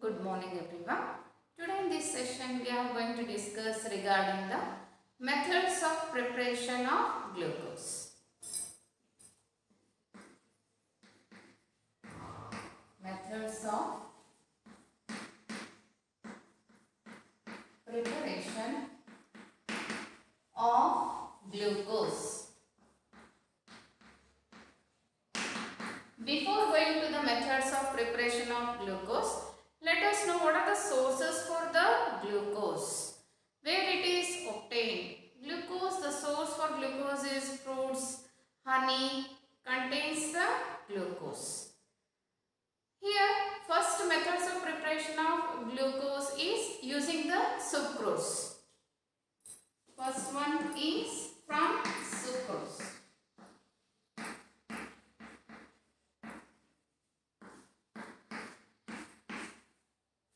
Good morning everyone. Today in this session we are going to discuss regarding the methods of preparation of glucose. Methods of preparation of glucose. Before going to the methods of preparation of glucose, let us know what are the sources for the glucose, where it is obtained. Glucose, the source for glucose is fruits, honey contains the glucose. Here, first methods of preparation of glucose is using the sucrose. First one is from sucrose.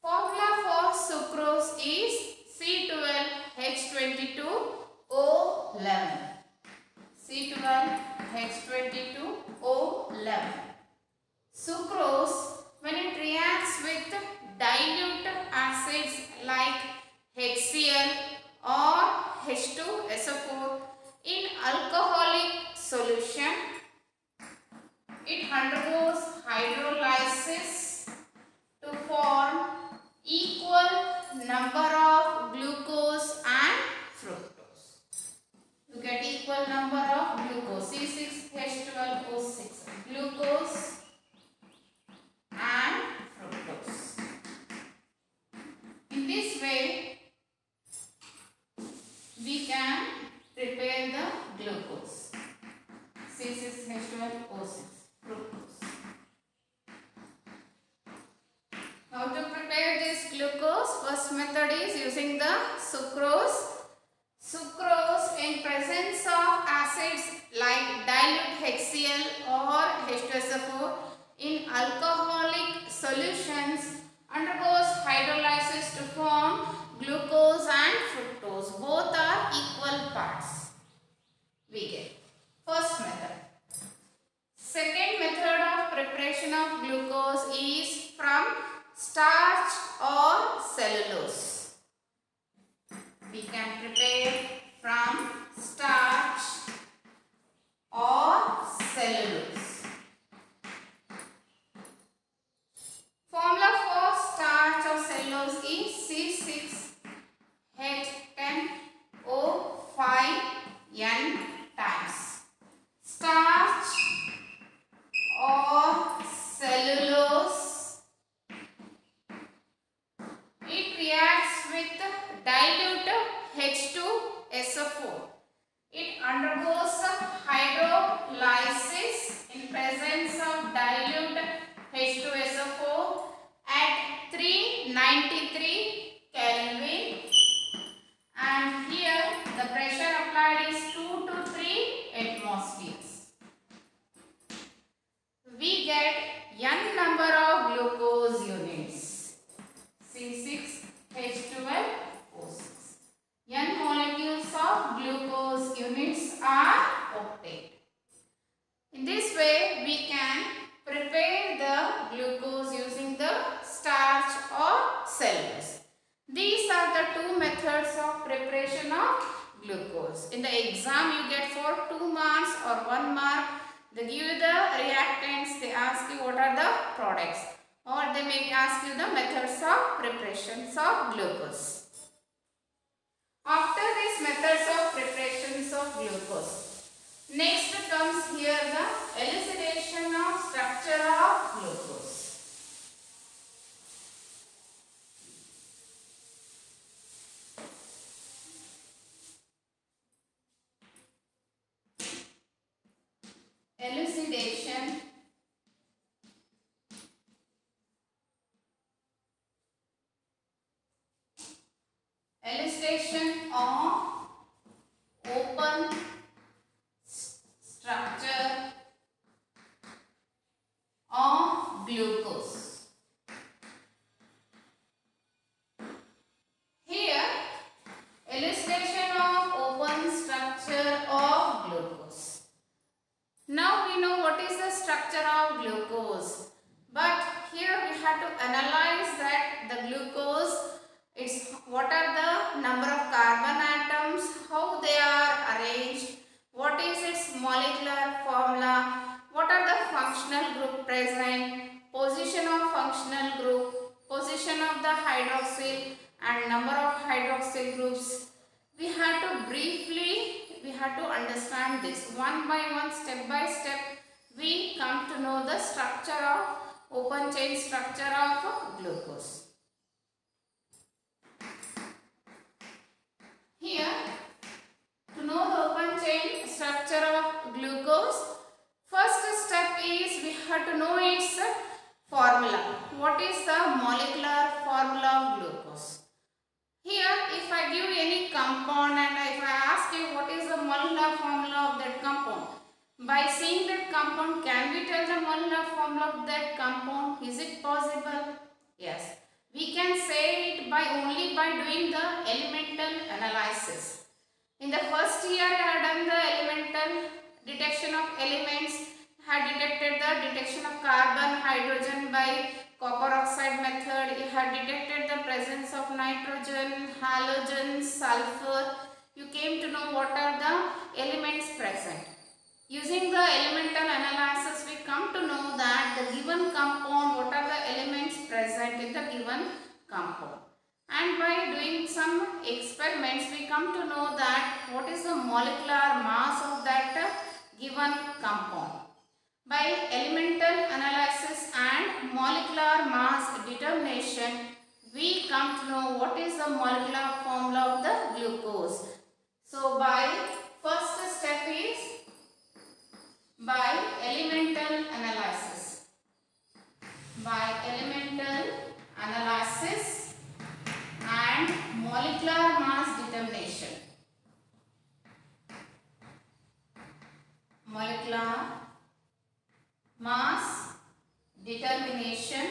Formula for sucrose is C12H22O11. C12H22O11. Sucrose, when it reacts with dilute acids like HCl or H2SO4 in alcoholic solution, it undergoes hydrolysis to form equal number of glucose and fructose. You get equal number of glucose, C6H12O6, glucose and fructose. In this way, we can prepare the glucose, C6H12O6, fructose. How to prepare this glucose? First method is using the sucrose. Sucrose in presence of acids like dilute HCl or H2SO4 in alcoholic solutions undergoes hydrolysis to form glucose and fructose. Both are equal parts. We get first method. Second method of preparation of glucose is from starch or cellulose. We can prepare from starch or cellulose. Formula for starch or cellulose is C6H10O5N times. Starch or cellulose, it reacts with dilute H2SO4. It undergoes hydrolysis in presence of dilute H2SO4 at 393 Kelvin, and here the pressure applied is 2 to 3 atmospheres. We get n number of glucose units, C6H12O6. N molecules of glucose units are obtained. In this way, we can prepare the glucose using the starch or cellulose. These are the two methods of preparation of glucose. In the exam, you get for 2 marks or 1 mark. They give you the reactants, they ask you what are the products, or they may ask you the methods of preparations of glucose. After these methods of preparations of glucose, next comes here the elucidation of structure of glucose. Elucidation of open structure of glucose. Here, elucidation of open structure of glucose. Now we know what is the structure of glucose, but here we have to analyze that glucose, it's what are the number of carbon atoms, how they are arranged, what is its molecular formula, what are the functional group present, position of functional group, position of the hydroxyl and number of hydroxyl groups. We have to understand this one by one, step by step. We come to know the structure of open chain structure of glucose. Here, to know the open chain structure of glucose, first step is we have to know its formula. What is the molecular formula of glucose? Here, if I give any compound and if I ask you what is the molecular formula of that compound, by seeing that compound, can we tell the molecular formula of that compound? Is it possible? Yes. We can say it only by doing the elemental analysis. In the first year, I had done the elemental detection of elements, had detected the detection of carbon, hydrogen by copper oxide method. You had detected the presence of nitrogen, halogen, sulfur. You came to know what are the elements present. Using the elemental analysis, we come to know that the given compound, what are the elements present in the given compound. And by doing some experiments, we come to know that what is the molecular mass of that given compound. By elemental analysis and molecular mass determination, we come to know what is the molecular formula of the glucose. So, by first step is by elemental analysis. By elemental analysis and molecular mass determination. Molecular mass determination,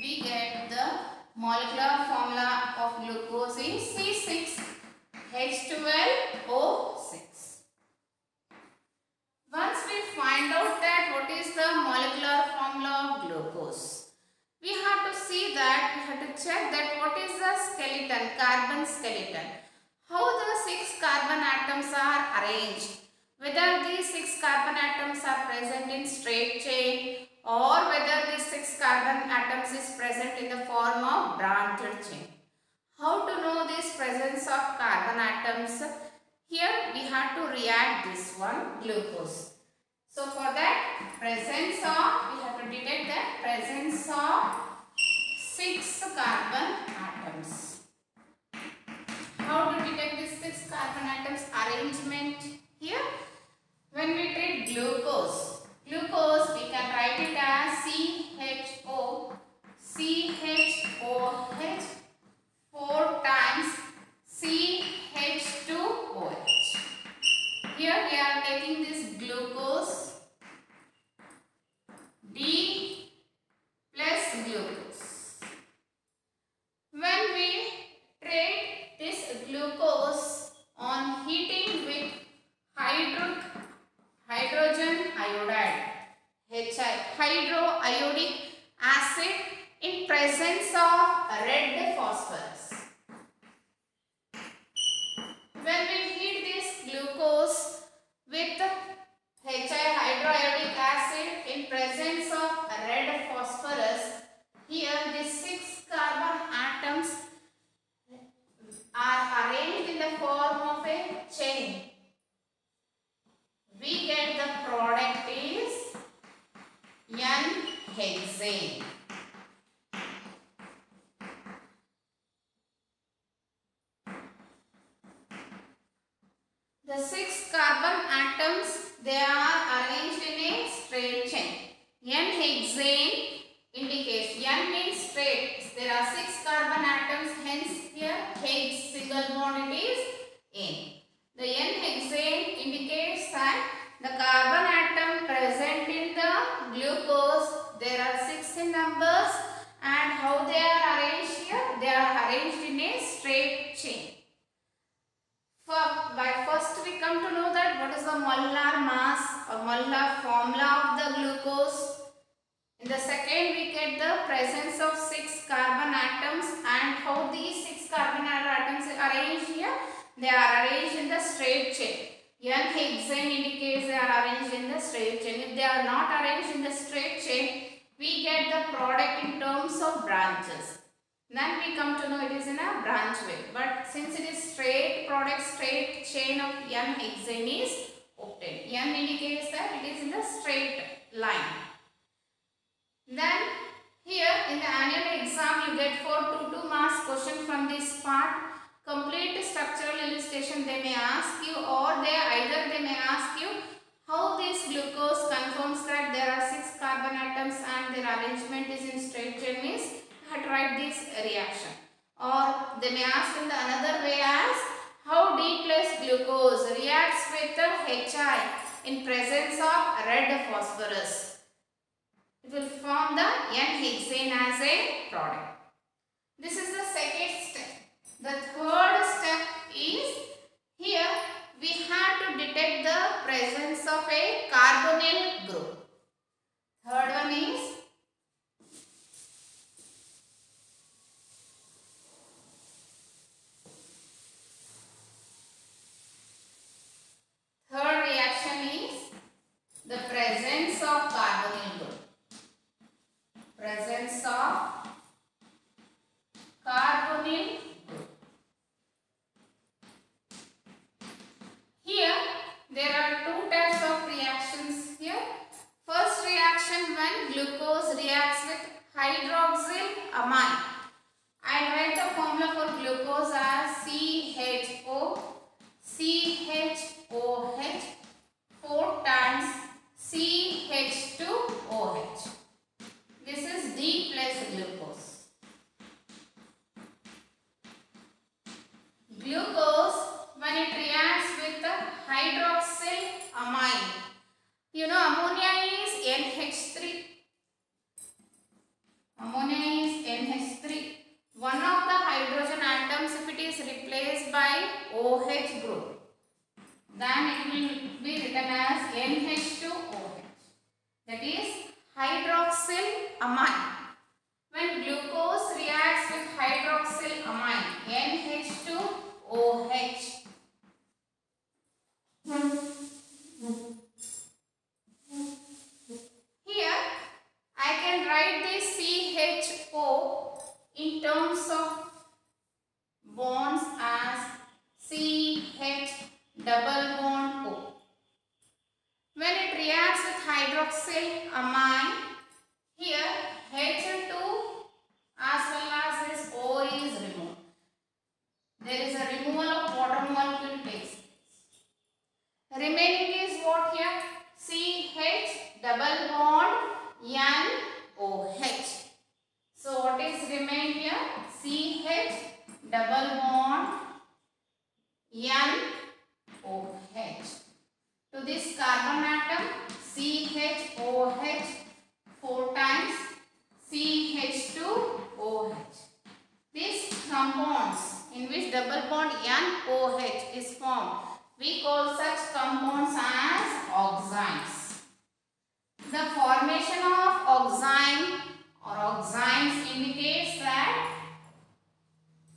we get the molecular formula of glucose is C6H12O6. Once we find out that what is the molecular formula of glucose, we have to see that, we have to check that what is the skeleton, carbon skeleton. How the 6 carbon atoms are arranged. Whether these 6 carbon atoms are present in straight chain or whether these 6 carbon atoms is present in the form of branched chain. How to know this presence of carbon atoms? Here we have to react this one, glucose. So for that, presence of, we have to detect the presence of 6 carbon atoms. How to detect this 6 carbon atoms arrangement? Here, when we treat glucose, we can write it as CHO, CHOH 4 times CH2OH. Here we are taking this glucose, D plus glucose. When we treat this glucose on heating with hydrogen iodide, hydroiodic acid in presence of red phosphorus. When we heat this glucose with hydroiodic acid in presence of red phosphorus, here the 6 carbon atoms are arranged in the form of a chain. We get the product is N-hexane. The 6 carbon atoms, they are arranged in a straight chain. N-hexane indicates, N means straight. There are 6 carbon atoms, hence here Hex single bond it is N. The N-hexane indicates that the carbon atom present in the glucose, there are 6 in numbers, and how they are arranged here? They are arranged in a straight chain. By first we come to know that what is the molar mass or molar formula of the glucose. In the second, we get the presence of 6 carbon atoms, and how these 6 carbon atoms are arranged here. They are arranged in the straight chain. N-hexane indicates they are arranged in the straight chain. If they are not arranged in the straight chain, we get the product in terms of branches. Then we come to know it is in a branch way. But since it is straight product, straight chain of N-hexane is obtained. N indicates that it is in the straight line. Then here in the annual exam you get for 2 marks question from this part. Complete structural illustration they may ask you, or either they may ask you how this glucose confirms that there are 6 carbon atoms and their arrangement is in straight chain, means you have to write this reaction. Or they may ask in the another way as how D plus glucose reacts with the HI in presence of red phosphorus. It will form the N-hexane as a product. This is the second step. The third step is here we have to detect the presence of a carbonyl group. Third one is third reaction is the presence of carbonyl group. Presence of carbonyl group. Here there are 2 types of reactions here. First reaction, when glucose reacts with hydroxyl amine. I write the formula for glucose as CHO, CHOH 4 times CH2OH. This is D plus glucose. Glucose, when it reacts with the hydroxyl amine, you know ammonia is NH3. Ammonia is NH3. One of the hydrogen atoms, if it is replaced by OH group, then it will be written as NH2OH. That is hydroxyl amine. When glucose reacts with hydroxyl amine, NH2OH, here I can write this CHO in terms of bonds as CH double bond O. When it reacts with hydroxyl amine, here H2 as well as this O is removed. There is a removal of water molecule takes place. Remaining is what here? CH double bond NOH. So what is remain here? CH double bond NOH. To this carbon atom CHOH 4 times CH2OH. These compounds in which double bond NOH is formed, we call such compounds as oxymes. The formation of oxime or oxymes indicates that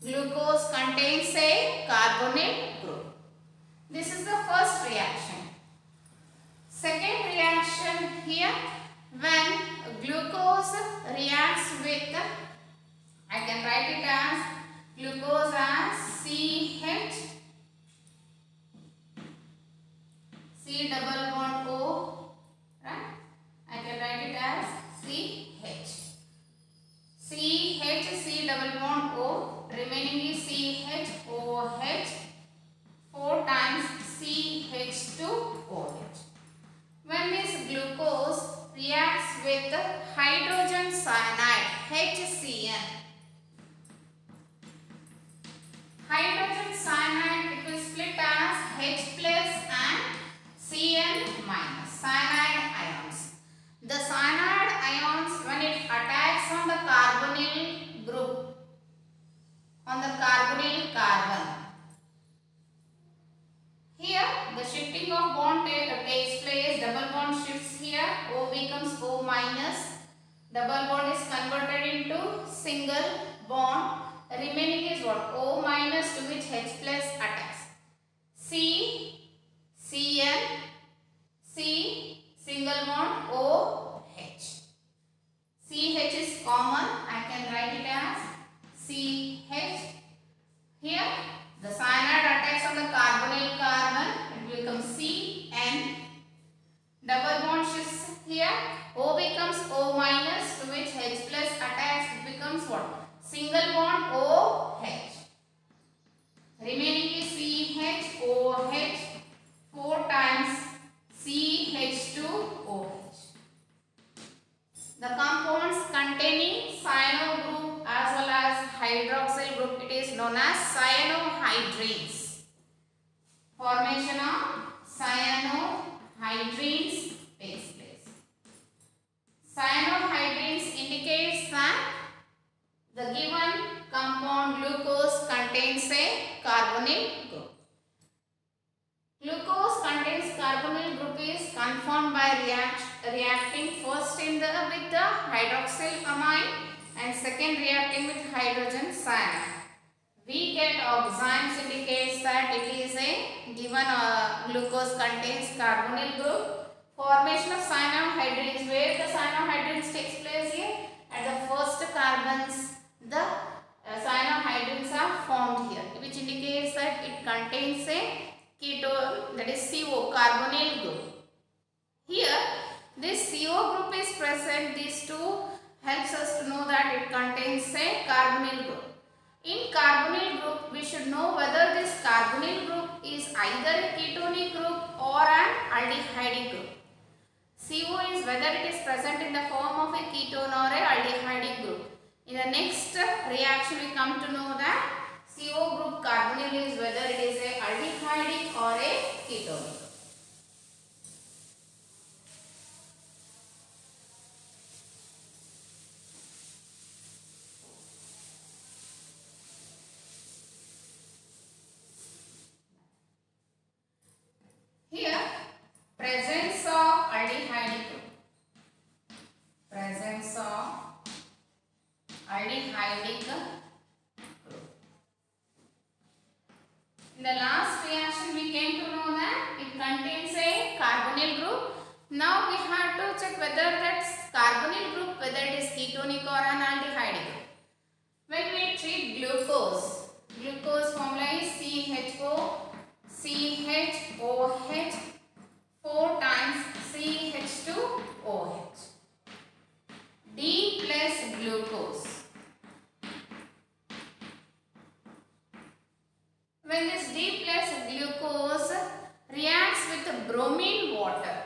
glucose contains a carbonyl group. This is the first reaction. Second reaction here, when glucose reacts with, I can write it as glucose as CH, C double bond O, right? I can write it as CH. CH, C double bond O, remaining is CHOH 4 times CH2OH. When this glucose reacts with hydrogen cyanide, HCN, hydrogen cyanide, it will split as H plus and Cn minus, cyanide ions. The cyanide ions, when it attacks on the carbonyl group, on the carbonyl carbon, here the shifting of bond takes place, double bond shifts here, O becomes O minus, Double bond is converted into single bond. Remaining is what? O minus, to which H plus attached. C, Cn, C, single bond, O, H. CH is common. I can write it as CH. Here, the cyanide attacks on the carbonyl carbon. It will become CN. Double bond shifts here. O becomes O minus, to which H plus attached. It becomes what? Single bond OH. Remaining is CHOH. 4 times CH2OH. The compounds containing cyano group as well as hydroxyl group, it is known as cyanohydrines. Formation of cyanohydrines takes place. Cyanohydrines indicates that the given compound glucose contains a carbonyl group. Glucose contains carbonyl group is conformed by reacting first with the hydroxyl amine and second reacting with hydrogen cyanide. We get oximes indicates that it is a given glucose contains carbonyl group. Formation of cyanohydrines, where the cyanohydrines takes place here at the first carbons, the cyanohydrines are formed here, which indicates that it contains a ketone, that is CO, carbonyl group. Here, this CO group is present. These two helps us to know that it contains a carbonyl group. In carbonyl group, we should know whether this carbonyl group is either a ketonic group or an aldehydic group. CO is whether it is present in the form of a ketone or a aldehydic group. In the next reaction, we come to know that CO group carbonyl is whether it is a aldehydic or a ketonic. Here, presence of aldehydic group. Presence of aldehydic group. In the last reaction, we came to know that it contains a carbonyl group. Now we have to check whether that carbonyl group, whether it is ketonic or an aldehydic group. When we treat glucose, glucose formula is CHO, CHOH, 4 times CH2OH. D plus glucose. When this D plus glucose reacts with bromine water,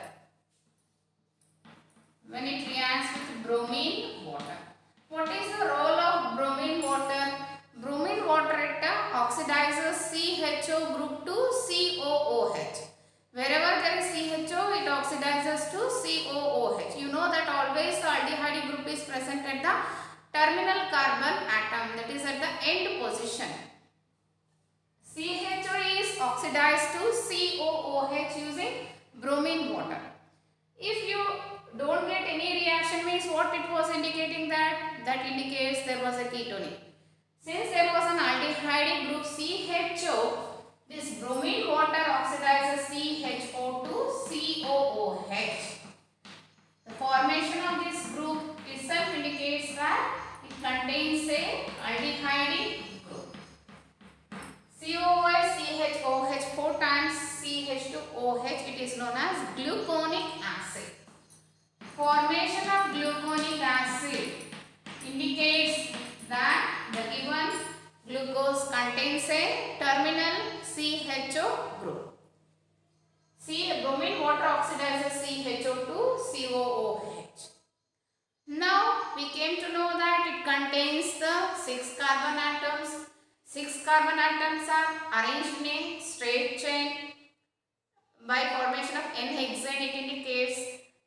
when it reacts with bromine water, what is the role of bromine water? Bromine water, it oxidizes CHO group to COOH. Wherever there is CHO, it oxidizes to COOH. You know that always the aldehydic group is present at the terminal carbon atom, that is at the end position. CHO is oxidized to COOH using bromine water. If you don't get any reaction, means what it was indicating that? That indicates there was a ketonic. Since there was an aldehydic group CHO, this bromine water oxidizes CHO to COOH. The formation of this group itself indicates that it contains a aldehydic group. COOH, CHOH, 4 times CH2OH, it is known as gluconic acid. Formation of gluconic acid indicates that the given glucose contains a terminal CHO group. Bromine water oxidizes CHO to COOH. Now we came to know that it contains the 6 carbon atoms. 6 carbon atoms are arranged in a straight chain by formation of N-hexane. It indicates,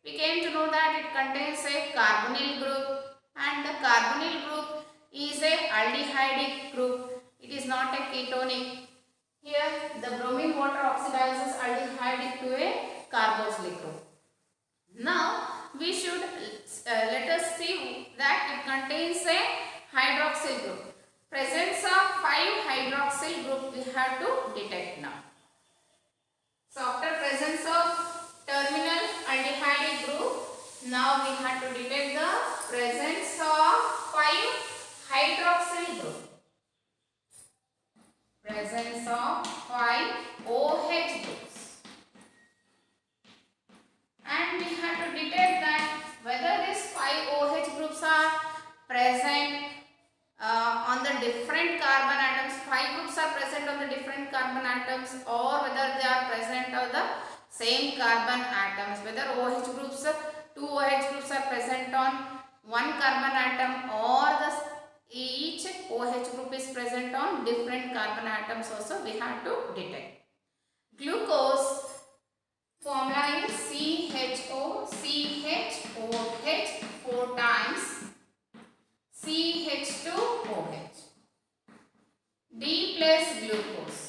we came to know that it contains a carbonyl group, and the carbonyl group is a aldehydic group. It is not a ketonic. Here the bromine water oxidizes aldehydic to a carboxylic group. Now we should let us see that it contains a hydroxyl group. Presence of 5 hydroxyl group we have to detect now. So after presence of terminal aldehyde group, now we have to detect the presence of 5 hydroxyl group. Presence of 5 OH groups. And we have to detect that whether these 5 OH groups are present on the different carbon atoms, 5 groups are present on the different carbon atoms, or whether they are present on the same carbon atoms, whether OH groups, 2 OH groups are present on one carbon atom, or each OH group is present on different carbon atoms also we have to detect. Glucose formula is CHO, CHOH 4 times CH2OH. D plus glucose.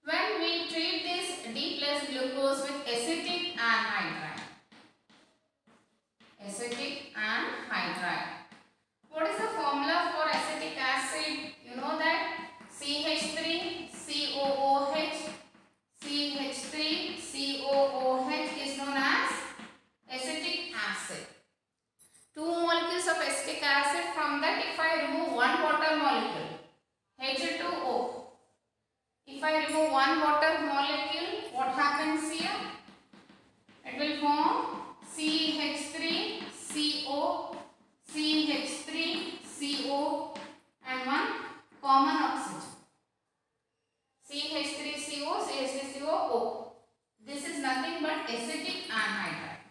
When we treat this D plus glucose with acetic anhydride. Acetic anhydride. What is the formula for acetic acid? You know that CH3 COOH. CH3 COOH is known as acetic acid. 2 molecules of acetic acid. From that, if I remove one water molecule, H2O. If I remove one water molecule, what happens here? It will form CH3CO, CH3CO and one common oxygen. CH3CO, CH3COO. This is nothing but acetic anhydride.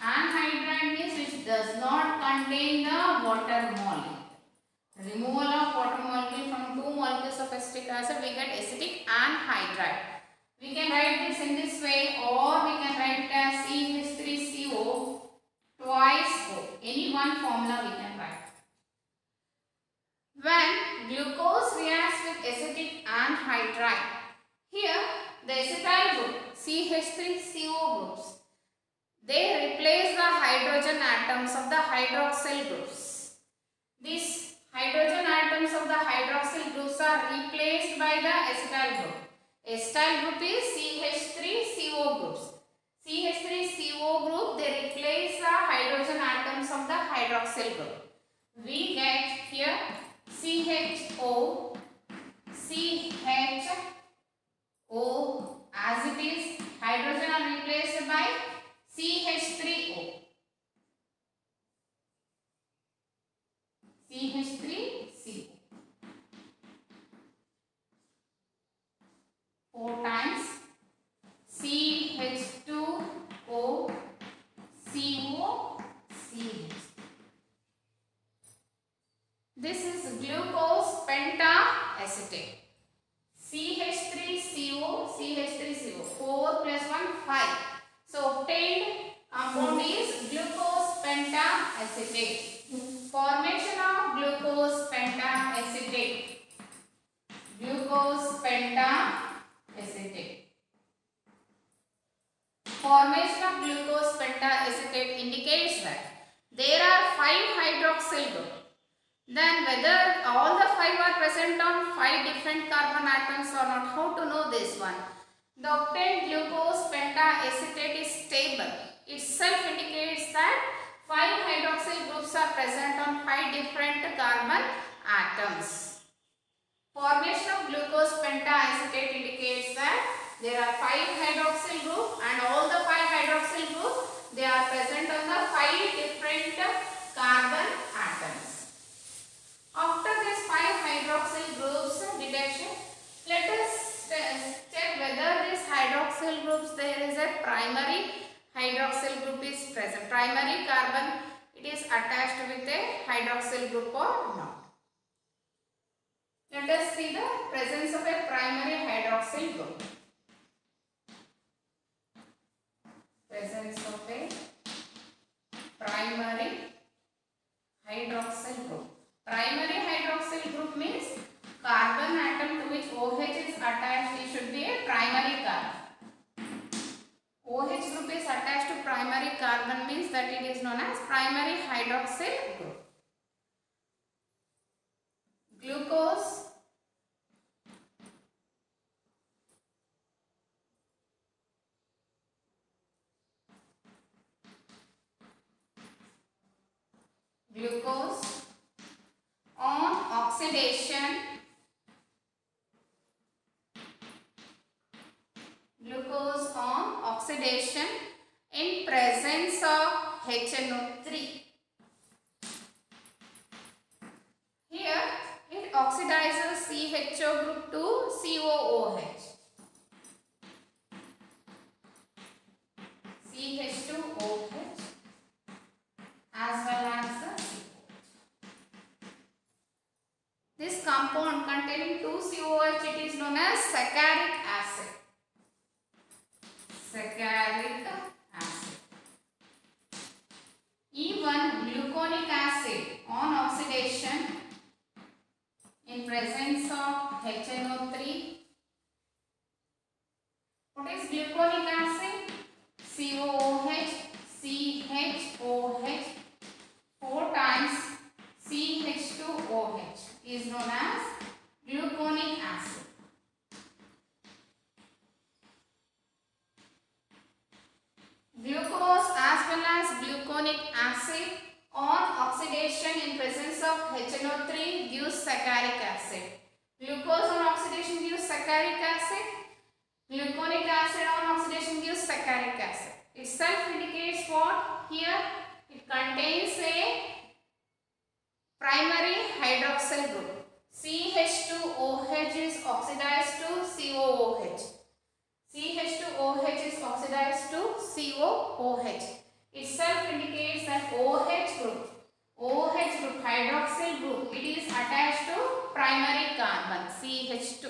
Anhydride means which does not contain the water molecule. Removal of water molecule from 2 molecules of acetic acid, we get acetic anhydride. We can write this in this way, or we can write it as CH3CO twice O. Any one formula we can write. When glucose reacts with acetic anhydride, here the acetyl group CH3CO groups, they replace the hydrogen atoms of the hydroxyl groups. These hydrogen atoms of the hydroxyl groups are replaced by the acetyl group. Acetyl group is CH3CO groups. CH3CO group, they replace the hydrogen atoms of the hydroxyl group. We get here CHO, CHO, as it is, hydrogen are replaced by CH3O. CH3CO. 4 times CH2O, CO, CH. This is glucose pentaacetate. CH3CO, CH3CO. 4 plus 1, 5. So obtained compound is glucose pentaacetate. Formation of glucose pentaacetate. Glucose pentaacetate. Formation of glucose pentaacetate indicates that there are 5 hydroxyl groups. Then whether all the 5 are present on 5 different carbon atoms or not, how to know this one? The obtained glucose pentaacetate is stable. Itself indicates that 5 hydroxyl groups are present on 5 different carbon atoms. Formation of glucose pentaacetate indicates that there are 5 hydroxyl groups, and all the 5 hydroxyl groups, they are present on the 5 different carbon atoms. After this 5 hydroxyl groups detection, let us check whether these hydroxyl groups, there is a primary hydroxyl group is present. Primary carbon, it is attached with a hydroxyl group or not. Let us see the presence of a primary hydroxyl group. Presence of a primary hydroxyl group. Primary hydroxyl group means carbon atom to which OH is attached, it should be a primary carbon. OH OH group is attached to primary carbon means that it is known as primary hydroxyl group. Glucose, on oxidation, in presence of HNO3. Here it oxidizes CHO group to COOH. CH2OH as well as the COOH. This compound containing 2COOH, it is known as saccharic acid. Saccharic acid. Even gluconic acid on oxidation in presence of HNO3. What is gluconic acid? COOH, CHOH, 4 times CH2OH is known as gluconic acid. Glucose as well as gluconic acid on oxidation in presence of HNO3 gives saccharic acid. Glucose on oxidation gives saccharic acid. Gluconic acid on oxidation gives saccharic acid. Itself indicates what? Here it contains a primary hydroxyl group. CH2OH is oxidized to COOH. CH2OH is oxidized to COOH. Itself indicates that OH group, hydroxyl group, it is attached to primary carbon, CH2.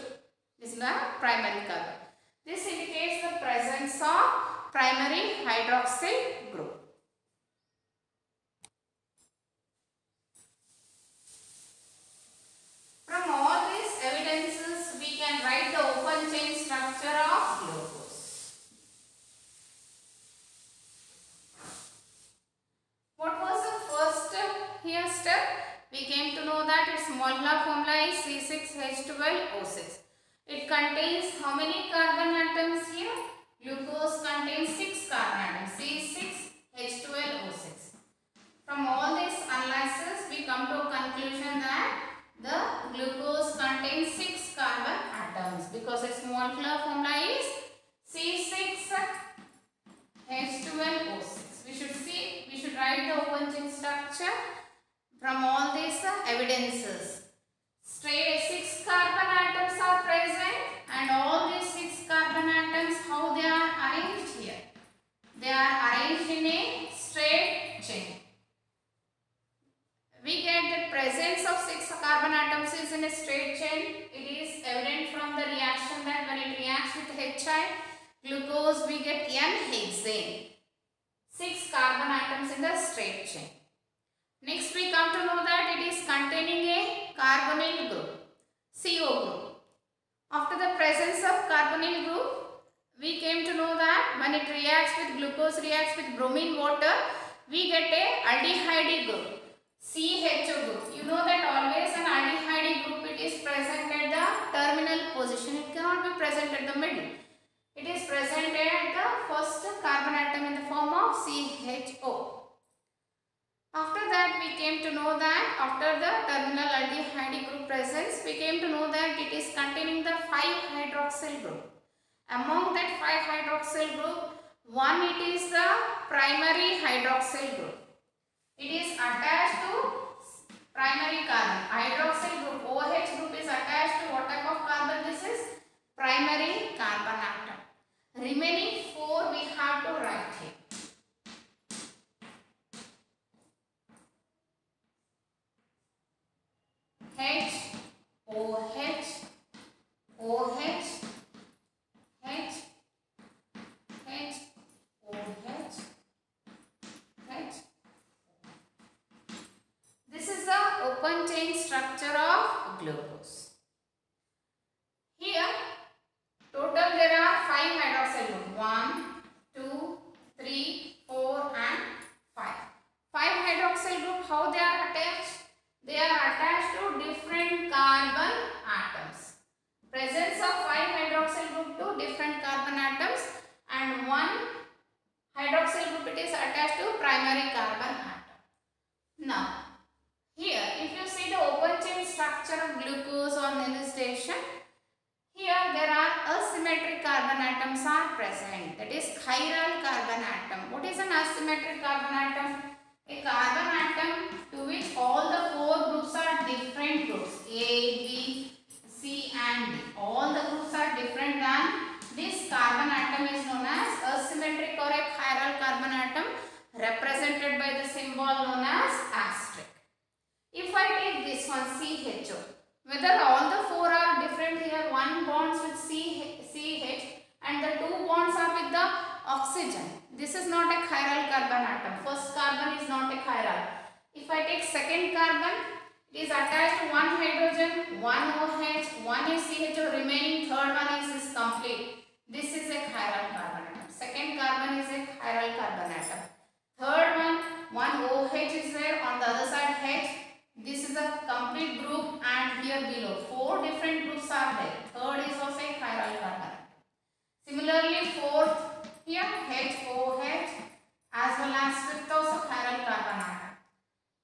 This is the primary carbon. This indicates the presence of primary hydroxyl group. From all these evidences, we can write the open chain structure of glucose. What was the first step? We came to know that its molecular formula is C6H12O6. It contains how many carbon atoms here? Glucose contains 6 carbon atoms, C6H12O6. From all this analysis, we come to a conclusion that the glucose contains 6 carbon atoms because its molecular formula is C6H12O6. We should write the open chain structure from all these evidences. Straight 6 carbon atoms are present, and all these 6 carbon atoms, how they are arranged here? They are arranged in a straight chain. We get the presence of 6 carbon atoms is in a straight chain. It is evident from the reaction that when it reacts with HI, glucose, we get N-hexane. 6 carbon atoms in the straight chain. Next we come to know that it is containing a carbonyl group, CO group. After the presence of carbonyl group, we came to know that when it reacts with glucose, reacts with bromine water, we get a aldehyde group, CHO group. You know that always an aldehyde group, it is present at the terminal position. It cannot be present at the middle. It is present at the first carbon atom in the form of CHO. After that, we came to know that after the terminal aldehyde group presence, we came to know that it is containing the 5-hydroxyl group. Among that 5-hydroxyl group, one it is the primary hydroxyl group. It is attached to primary carbon. Hydroxyl group, OH group is attached to what type of carbon? This is primary carbon atom. Remaining 4 we have to write here. H, OH, OH, H, H, OH, H. This is the open chain structure of glucose. Here, total there are 5 hydroxyl groups. 1, 2, that is chiral carbon atom. What is an asymmetric carbon atom? A carbon atom to which all the four groups are different groups, A, B, C and D. All the groups are different than this carbon atom is known as asymmetric or a chiral carbon atom, represented by the symbol known as asterisk. If I take this one CHO, whether all the four are different here, one bonds with CH and the two bonds are with the oxygen. This is not a chiral carbon atom. First carbon is not a chiral. If I take second carbon, it is attached to one hydrogen, one OH, one is CHO, remaining third one is complete. This is a chiral carbon atom. Second carbon is a chiral carbon atom. Third one OH is there, on the other side H. This is a complete group and here below four different groups are there. Third is also a chiral carbon atom. Similarly, fourth here HOH as well as fifth also chiral carbon atom.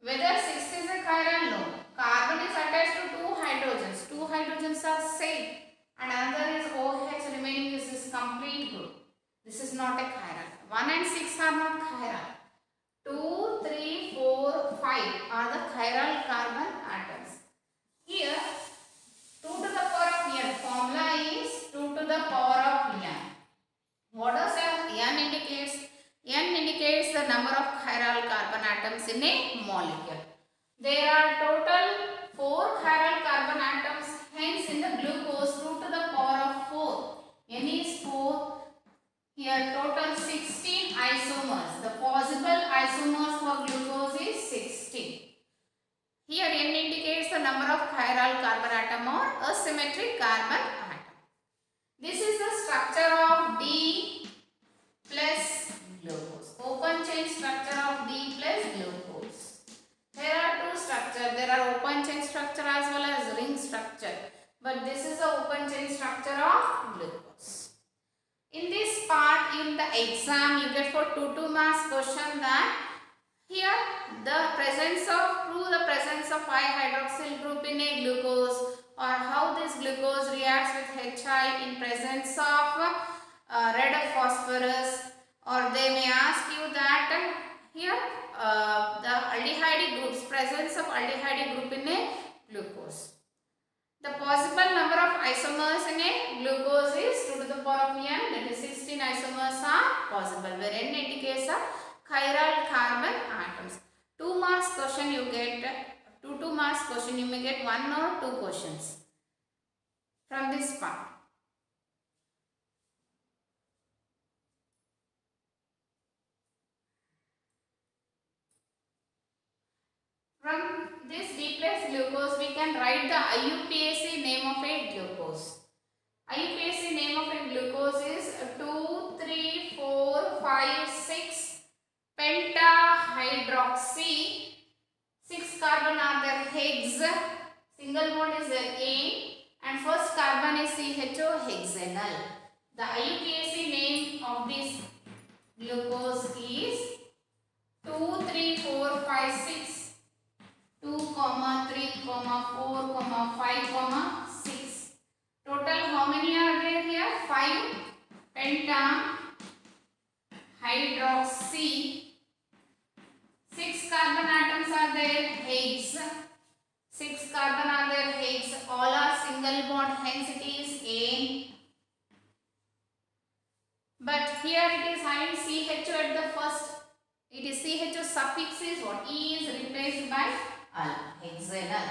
Whether sixth is a chiral, no. Carbon is attached to two hydrogens. Two hydrogens are same and another is OH, remaining is this complete group. This is not a chiral. 1 and 6 are not chiral. 2, 3, 4, 5 are the chiral carbon atoms. Here 2 to the power of n, formula is 2 to the power of n. What does n indicates? N indicates the number of chiral carbon atoms in a molecule. There are total 4 chiral carbon atoms, hence in the glucose 2 to the power of 4. N is 4. Here total 16 isomers. The possible isomers for glucose is 16. Here N indicates the number of chiral carbon atom or asymmetric carbon atom. This is the structure of D plus glucose. Open chain structure of D plus glucose. There are two structures. There are open chain structure as well as ring structure. But this is the open chain structure of glucose. In this part, in the exam, you get for 2 marks question that here the presence of 5-hydroxyl group in a glucose, or how this glucose reacts with HI in presence of red phosphorus, or they may ask you that here the aldehyde groups, presence of aldehyde group in a glucose. The possible number of isomers in a glucose is 2 to the power of n, that is 16 isomers are possible, where n indicates the chiral carbon atoms. 2 marks question you get, 2 marks question you may get 1 or 2 questions from this part. From this D plus glucose, we can write the IUPAC name of a glucose. IUPAC name of a glucose is 2, 3, 4, 5, 6 pentahydroxy. 6 carbon are there, Higgs. Single bond is there, A. And first carbon is CHO, hexanal. The IUPAC name of this glucose is 2, 3, 4, 5, 6. 2, 3, 4, 5, 6. Total how many are there here? 5 pentahydroxy. 6 carbon atoms are there, Higgs. 6 carbon are there, Higgs. All are single bond, hence it is A. But here it is having CHO at the first. It is CHO suffix is what? E is replaced by al, hexanal.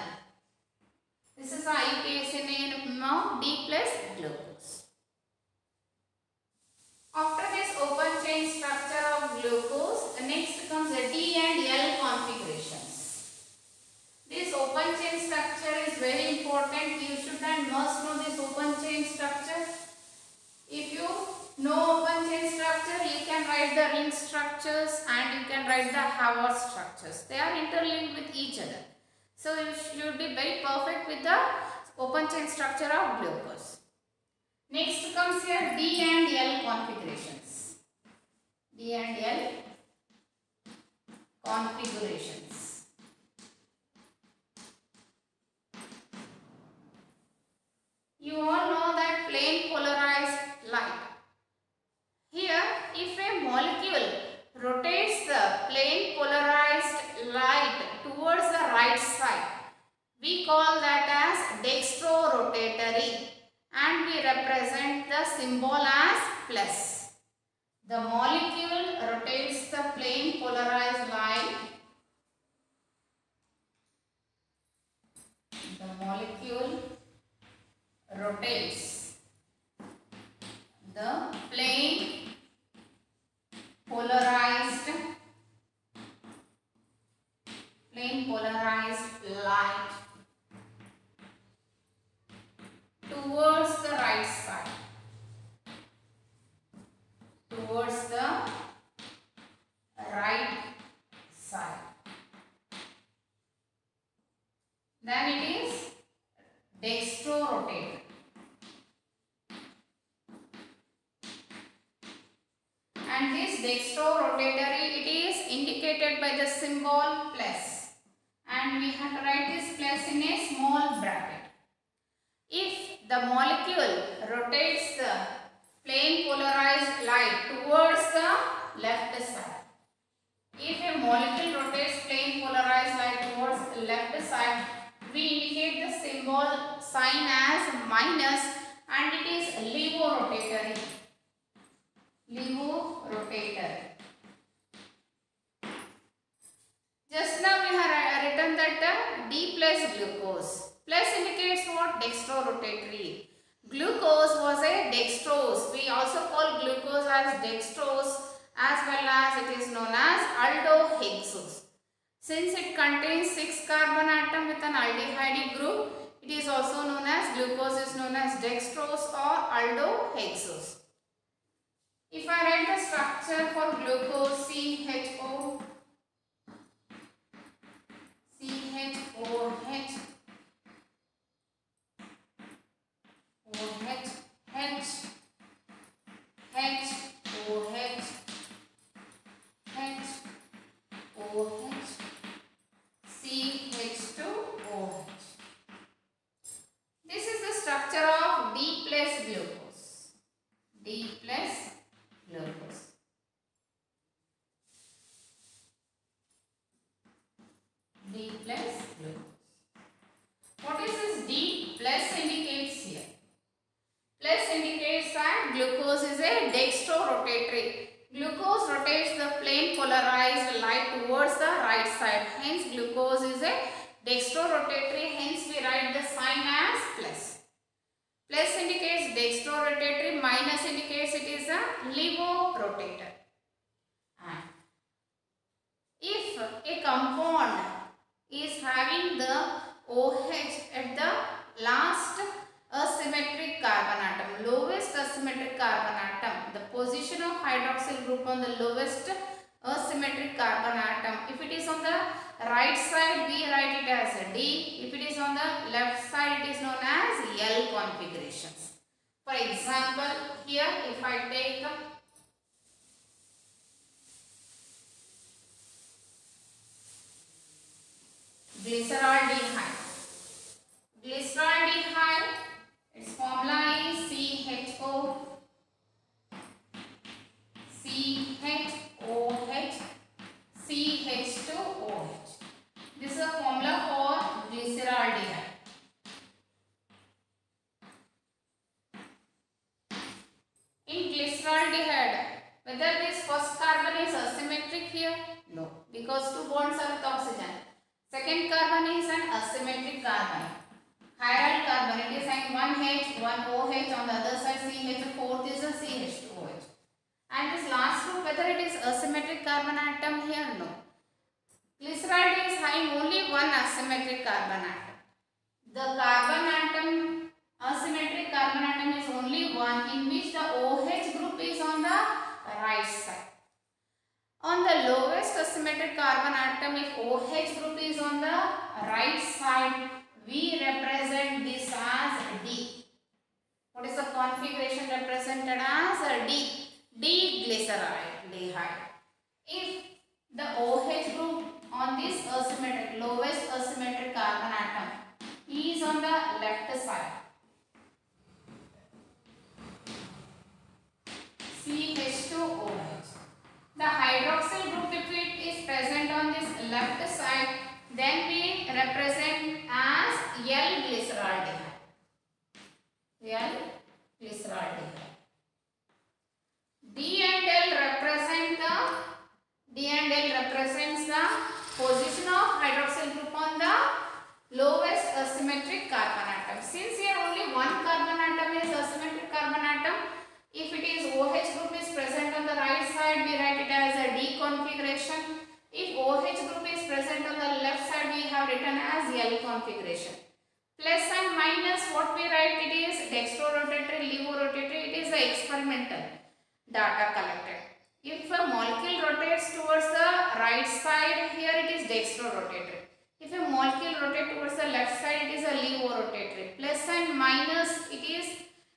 This is the IUPAC name of D plus glucose. After this open chain structure of glucose, next comes the D and L configurations. This open chain structure is very important. You should and must know this open chain structure. If you know open chain structure, you can write the ring structures and you can write the Haworth structures. They are interlinked with each other. So you should be very perfect with the open chain structure of glucose. Next comes here D and L configurations. D and L configurations. You all know that plane polarized light. Here molecule rotates the plane polarized light towards the right side, we call that as dextrorotatory, and we represent the symbol as plus. The molecule rotates the plane polarized light. The molecule rotates the plane polarized light towards the right side, towards the right side. Then it is dextrorotator. And this dextrorotatory, it is indicated by the symbol plus. And we have to write this plus in a small bracket. If the molecule rotates the plane polarized light towards the left side, if a molecule rotates plane polarized light towards the left side, we indicate the symbol sign as minus, and it is levorotatory. Levorotatory. Just now we have written that D plus glucose. Plus indicates what? Dextrorotatory. Glucose was a dextrose. We also call glucose as dextrose, as well as it is known as aldohexose. Since it contains 6 carbon atom with an aldehyde group, it is also known as glucose is known as dextrose or aldohexose. If I write the structure for glucose, CHO, CHOH, OH, H, H, OH, H, OH, CH2OH. This is the structure of D plus glucose. D plus glucose. D plus glucose. What is this D plus indicates here? Plus indicates that glucose is a dextrorotatory. Glucose rotates the plane polarized light towards the right side. Hence glucose is a dextrorotatory. Hence we write the sign as plus. Plus indicates dextrorotatory. Minus indicates it is a levorotator. And if a compound is having the OH at the last asymmetric carbon atom, lowest asymmetric carbon atom, the position of hydroxyl group on the lowest asymmetric carbon atom. If it is on the right side, we write it as a D. If it is on the left side, it is known as L configurations. For example, here if I take glyceraldehyde. Glyceraldehyde, its formula is CHO, CHOH, CH2OH. This is a formula for glyceraldehyde. In glyceraldehyde, whether this first carbon is asymmetric here? No, because 2 bonds are with oxygen. Second carbon is an asymmetric carbon. Chiral carbon, it is having one H, one OH, on the other side CH, fourth is a CH2OH. And this last group, whether it is asymmetric carbon atom here? No. Glyceraldehyde is having only one asymmetric carbon atom. The carbon atom, asymmetric carbon atom is only one, in which the OH group is on the right side. On the lowest asymmetric carbon atom, if OH group is on the right side, we represent this as D. What is the configuration represented as D? D-glyceraldehyde. If the OH group on this asymmetric, lowest asymmetric carbon atom is on the left side, CH2OH. configuration. If OH group is present on the left side, we have written as L configuration. Plus and minus, what we write, it is dextrorotatory, levorotatory, it is the experimental data collected. If a molecule rotates towards the right side, here it is dextrorotatory. If a molecule rotates towards the left side, it is a levorotatory. Plus and minus, it is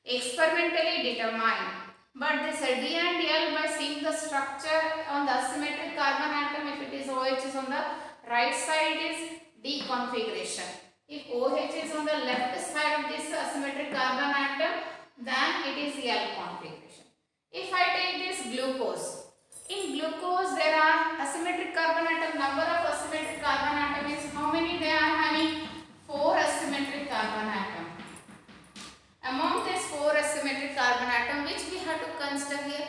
experimentally determined. But this D and L, by seeing the structure on the asymmetric carbon atom, if it is OH is on the right side, it is D configuration. If OH is on the left side of this asymmetric carbon atom, then it is L configuration. If I take this glucose, in glucose there are asymmetric carbon atom, number of asymmetric carbon atom is how many they are having? 4 asymmetric carbon atom. Among these 4 asymmetric carbon atom, which we have to consider here,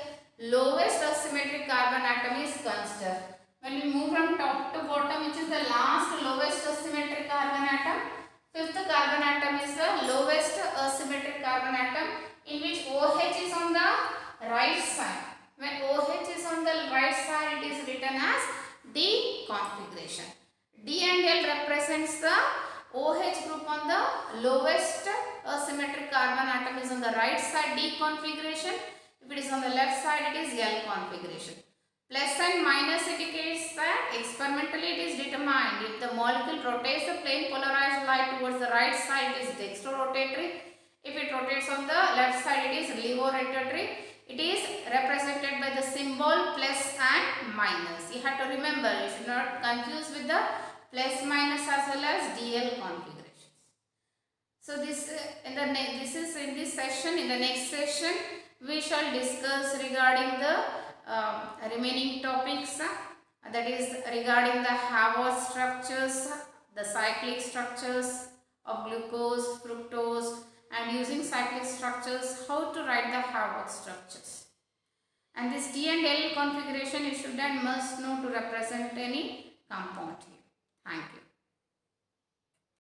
lowest asymmetric carbon atom is considered. When we move from top to bottom, which is the last lowest asymmetric carbon atom, 5th carbon atom is the lowest asymmetric carbon atom, in which OH is on the right side. When OH is on the right side, it is written as D configuration. D and L represents the OH group on the lowest asymmetric carbon atom is on the right side, D configuration. If it is on the left side, it is L configuration. Plus and minus indicates that experimentally it is determined. If the molecule rotates the plane polarized light towards the right side, it is dextrorotatory. If it rotates on the left side, it is levorotatory. It is represented by the symbol plus and minus. You have to remember, you should not confuse with the plus minus as well as DL configurations. So this in this session. In the next session, we shall discuss regarding the remaining topics, that is regarding the Haworth structures, the cyclic structures of glucose, fructose, and using cyclic structures, how to write the Haworth structures. And this D and L configuration you should and must know to represent any compound here. Thank you.